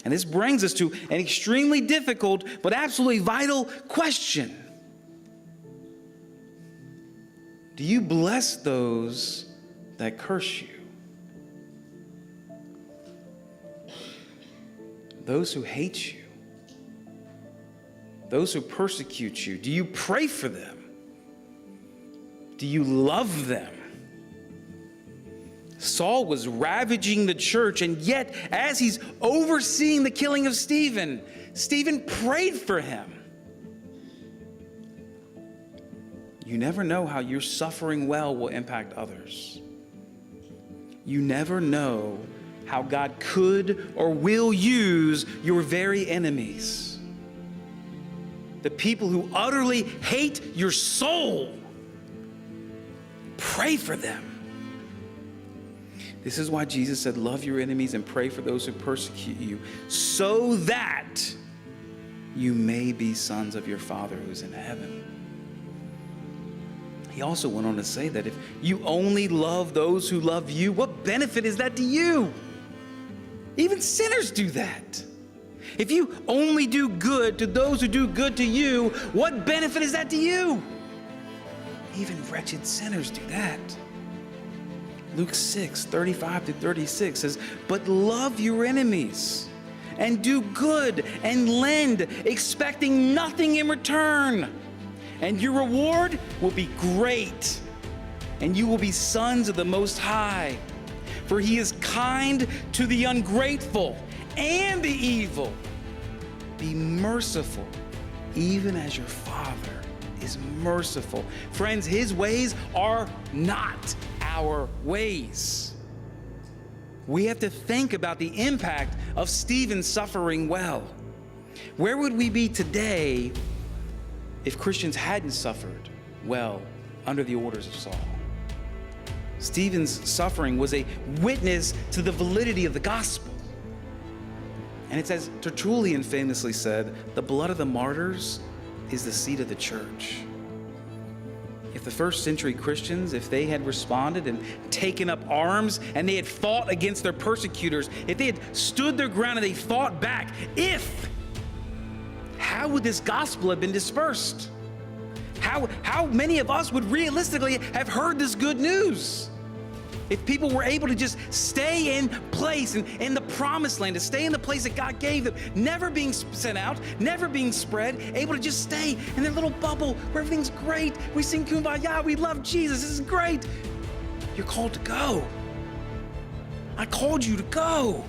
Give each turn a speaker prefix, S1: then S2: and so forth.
S1: And this brings us to an extremely difficult but absolutely vital question. Do you bless those that curse you? Those who hate you? Those who persecute you? Do you pray for them? Do you love them? Saul was ravaging the church, and yet as he's overseeing the killing of Stephen, Stephen prayed for him. You never know how your suffering well will impact others. You never know how God could or will use your very enemies. The people who utterly hate your soul. Pray for them. This is why Jesus said, love your enemies and pray for those who persecute you, so that you may be sons of your Father who's in heaven. He also went on to say that if you only love those who love you, what benefit is that to you? Even sinners do that. If you only do good to those who do good to you, what benefit is that to you? Even wretched sinners do that. Luke 6:35-36 says, but love your enemies and do good and lend, expecting nothing in return. And your reward will be great, and you will be sons of the Most High. For he is kind to the ungrateful and the evil. Be merciful, even as your Father is merciful. Friends, his ways are not our ways. We have to think about the impact of Stephen's suffering well. Where would we be today if Christians hadn't suffered well under the orders of Saul? Stephen's suffering was a witness to the validity of the gospel. And it's as Tertullian famously said, the blood of the martyrs is the seed of the church. If the first century Christians, if they had responded and taken up arms and they had fought against their persecutors, if they had stood their ground and they fought back, how would this gospel have been dispersed? How many of us would realistically have heard this good news? If people were able to just stay in place and in the promised land, to stay in the place that God gave them, never being sent out, never being spread, able to just stay in their little bubble where everything's great. We sing Kumbaya, we love Jesus, this is great. You're called to go. I called you to go.